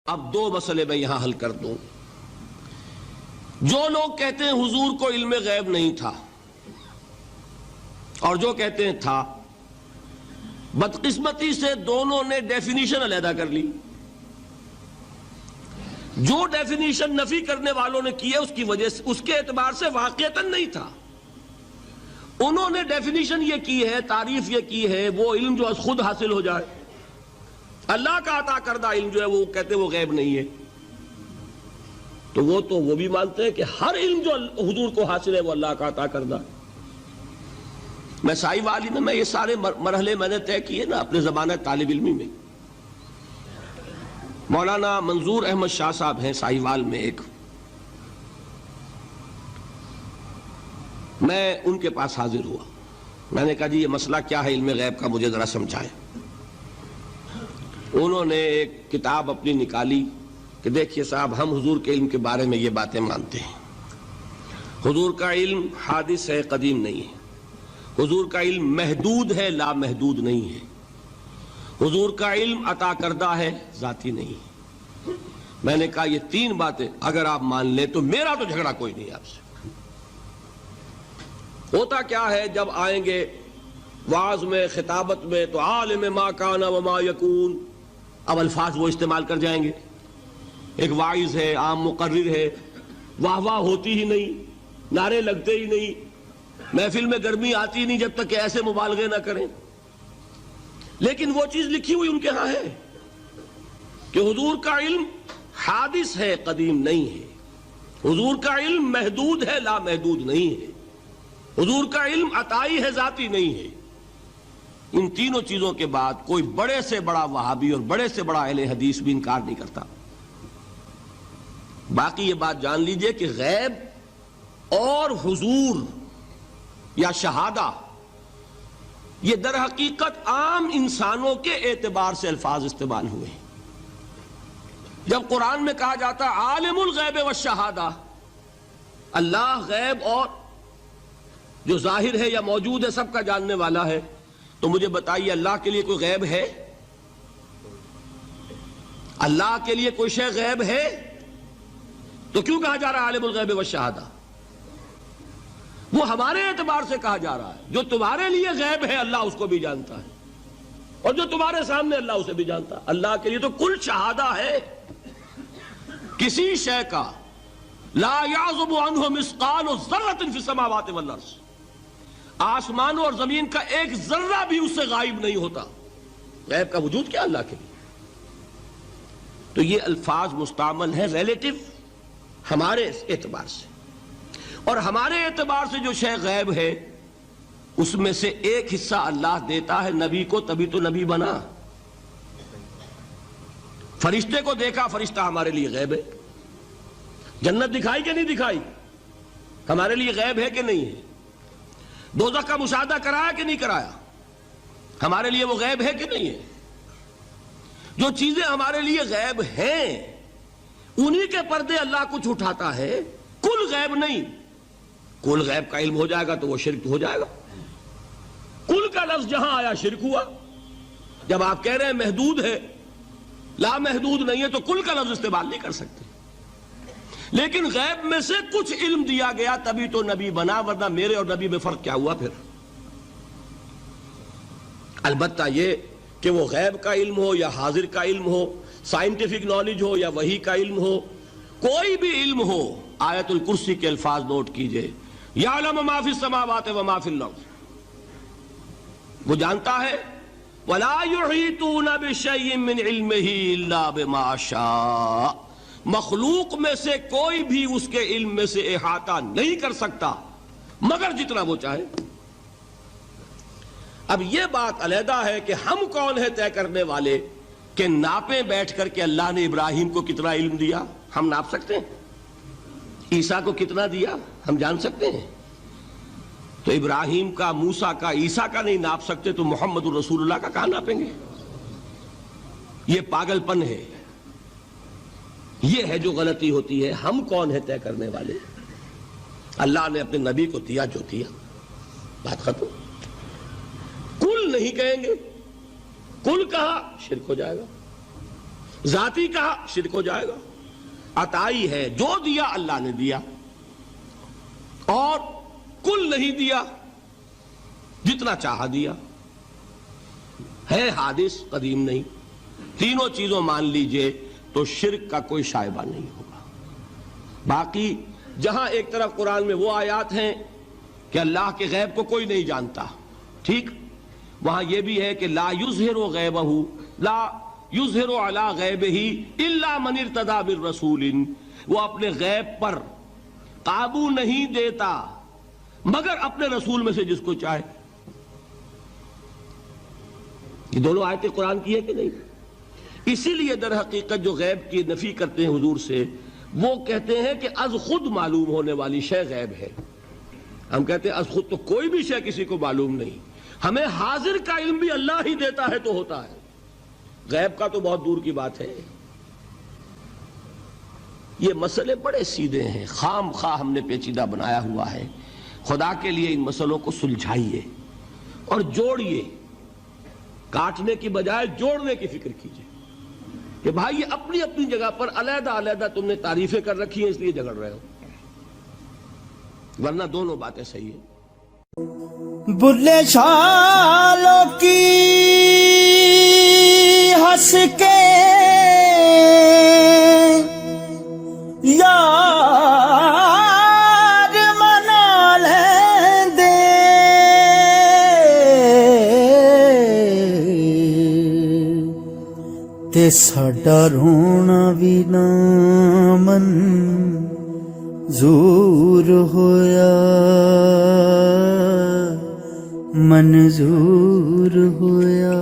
اب دو مسئلے میں یہاں حل کر دوں۔ جو لوگ کہتے ہیں حضور کو علم غیب نہیں تھا اور جو کہتے ہیں تھا، بدقسمتی سے دونوں نے ڈیفینیشن علیحدہ کر لی۔ جو ڈیفینیشن نفی کرنے والوں نے کی ہے اس کی وجہ سے، اس کے اعتبار سے واقعتاً نہیں تھا۔ انہوں نے ڈیفینیشن یہ کی ہے، تعریف یہ کی ہے، وہ علم جو خود حاصل ہو جائے، اللہ کا عطا کردہ علم جو ہے وہ کہتے ہیں وہ غیب نہیں ہے۔ تو وہ بھی مانتے ہیں کہ ہر علم جو حضور کو حاصل ہے وہ اللہ کا عطا کردہ۔ میں سائی والی میں یہ سارے مرحلے میں نے طے کیے نا اپنے زمانہ طالب علمی میں۔ مولانا منظور احمد شاہ صاحب ہیں سائی وال میں ایک، میں ان کے پاس حاضر ہوا۔ میں نے کہا جی یہ مسئلہ کیا ہے علم غیب کا، مجھے ذرا سمجھائیں۔ انہوں نے ایک کتاب اپنی نکالی کہ دیکھیے صاحب، ہم حضور کے علم کے بارے میں یہ باتیں مانتے ہیں۔ حضور کا علم حادث ہے، قدیم نہیں ہے۔ حضور کا علم محدود ہے، لا محدود نہیں ہے۔ حضور کا علم عطا کردہ ہے، ذاتی نہیں ہے۔ میں نے کہا یہ تین باتیں اگر آپ مان لیں تو میرا تو جھگڑا کوئی نہیں آپ سے۔ ہوتا کیا ہے، جب آئیں گے وعظ میں، خطابت میں، تو عالم ما کان وما یکون، اب الفاظ وہ استعمال کر جائیں گے۔ ایک واعظ ہے، عام مقرر ہے، واہ واہ ہوتی ہی نہیں، نعرے لگتے ہی نہیں، محفل میں گرمی آتی نہیں جب تک کہ ایسے مبالغے نہ کریں۔ لیکن وہ چیز لکھی ہوئی ان کے ہاں ہے کہ حضور کا علم حادث ہے، قدیم نہیں ہے۔ حضور کا علم محدود ہے، لا محدود نہیں ہے۔ حضور کا علم عطائی ہے، ذاتی نہیں ہے۔ ان تینوں چیزوں کے بعد کوئی بڑے سے بڑا وہابی اور بڑے سے بڑا اہل حدیث بھی انکار نہیں کرتا۔ باقی یہ بات جان لیجئے کہ غیب اور حضور یا شہادہ یہ در حقیقت عام انسانوں کے اعتبار سے الفاظ استعمال ہوئے ہیں۔ جب قرآن میں کہا جاتا عالم الغیب والشہادہ، اللہ غیب اور جو ظاہر ہے یا موجود ہے سب کا جاننے والا ہے، تو مجھے بتائیے اللہ کے لیے کوئی غیب ہے؟ اللہ کے لیے کوئی شے غیب ہے؟ تو کیوں کہا جا رہا ہے عالم الغیب والشہادہ؟ وہ ہمارے اعتبار سے کہا جا رہا ہے۔ جو تمہارے لیے غیب ہے اللہ اس کو بھی جانتا ہے، اور جو تمہارے سامنے اللہ اسے بھی جانتا ہے۔ اللہ کے لیے تو کل شہادہ ہے، کسی شے کا لا یعزب عنہ مثقال ذرۃ فی السماوات والارض، آسمانوں اور زمین کا ایک ذرہ بھی اس سے غائب نہیں ہوتا۔ غیب کا وجود کیا اللہ کے لیے؟ تو یہ الفاظ مستعمل ہیں ریلیٹو ہمارے اعتبار سے، اور ہمارے اعتبار سے جو شے غیب ہے اس میں سے ایک حصہ اللہ دیتا ہے نبی کو، تبھی تو نبی بنا۔ فرشتے کو دیکھا، فرشتہ ہمارے لیے غیب ہے۔ جنت دکھائی کہ نہیں دکھائی، ہمارے لیے غیب ہے کہ نہیں ہے۔ دوزخ کا مشاہدہ کرایا کہ نہیں کرایا، ہمارے لیے وہ غیب ہے کہ نہیں ہے۔ جو چیزیں ہمارے لیے غیب ہیں انہی کے پردے اللہ کچھ اٹھاتا ہے، کل غیب نہیں۔ کل غیب کا علم ہو جائے گا تو وہ شرک ہو جائے گا۔ کل کا لفظ جہاں آیا شرک ہوا۔ جب آپ کہہ رہے ہیں محدود ہے، لا محدود نہیں ہے، تو کل کا لفظ استعمال نہیں کر سکتے۔ لیکن غیب میں سے کچھ علم دیا گیا تبھی تو نبی بنا، ورنہ میرے اور نبی میں فرق کیا ہوا پھر؟ البتہ یہ کہ وہ غیب کا علم ہو یا حاضر کا علم ہو، سائنٹیفک نالج ہو یا وحی کا علم ہو، کوئی بھی علم ہو، آیت الکرسی کے الفاظ نوٹ کیجئے، یعلم ما فی السماوات وما فی الارض، وہ جانتا ہے۔ ولا یحیطون بشیء من علمہ الا بما شاء، مخلوق میں سے کوئی بھی اس کے علم میں سے احاطہ نہیں کر سکتا مگر جتنا وہ چاہے۔ اب یہ بات علیحدہ ہے کہ ہم کون ہے طے کرنے والے کہ ناپیں بیٹھ کر کہ اللہ نے ابراہیم کو کتنا علم دیا، ہم ناپ سکتے ہیں؟ عیسیٰ کو کتنا دیا ہم جان سکتے ہیں؟ تو ابراہیم کا، موسیٰ کا، عیسیٰ کا نہیں ناپ سکتے تو محمد الرسول اللہ کا کہاں ناپیں گے؟ یہ پاگل پن ہے، یہ ہے جو غلطی ہوتی ہے۔ ہم کون ہے طے کرنے والے؟ اللہ نے اپنے نبی کو دیا جو دیا، بات ختم۔ کل نہیں کہیں گے، کل کہا شرک ہو جائے گا۔ ذاتی کہا شرک ہو جائے گا. عطائی ہے، جو دیا اللہ نے دیا، اور کل نہیں دیا، جتنا چاہا دیا. ہے حادث، قدیم نہیں. تینوں چیزوں مان لیجئے تو شرک کا کوئی شائبہ نہیں ہوگا. باقی جہاں ایک طرف قرآن میں وہ آیات ہیں کہ اللہ کے غیب کو کوئی نہیں جانتا، ٹھیک، وہاں یہ بھی ہے کہ لا یظہر غیبہ، لا یظہر علی غیبہ الا من ارتضی بالرسول، وہ اپنے غیب پر قابو نہیں دیتا مگر اپنے رسول میں سے جس کو چاہے. یہ دونوں آیتیں قرآن کی ہے کہ نہیں؟ اسی لیے در حقیقت جو غیب کی نفی کرتے ہیں حضور سے، وہ کہتے ہیں کہ از خود معلوم ہونے والی شے غیب ہے. ہم کہتے ہیں از خود تو کوئی بھی شے کسی کو معلوم نہیں، ہمیں حاضر کا علم بھی اللہ ہی دیتا ہے تو ہوتا ہے. غیب کا تو بہت دور کی بات ہے. یہ مسئلے بڑے سیدھے ہیں، خام خواہ ہم نے پیچیدہ بنایا ہوا ہے. خدا کے لیے ان مسئلوں کو سلجھائیے اور جوڑیے، کاٹنے کی بجائے جوڑنے کی فکر کیجیے کہ بھائی یہ اپنی اپنی جگہ پر علیحدہ علیحدہ تم نے تعریفیں کر رکھی ہیں، اس لیے جھگڑ رہے ہو، ورنہ دونوں باتیں صحیح ہیں. بلے شالوں کی ہنس کے یار منا لیں دے، تے ساڈا رونا بھی نہ منظور ہویا، منظور ہویا.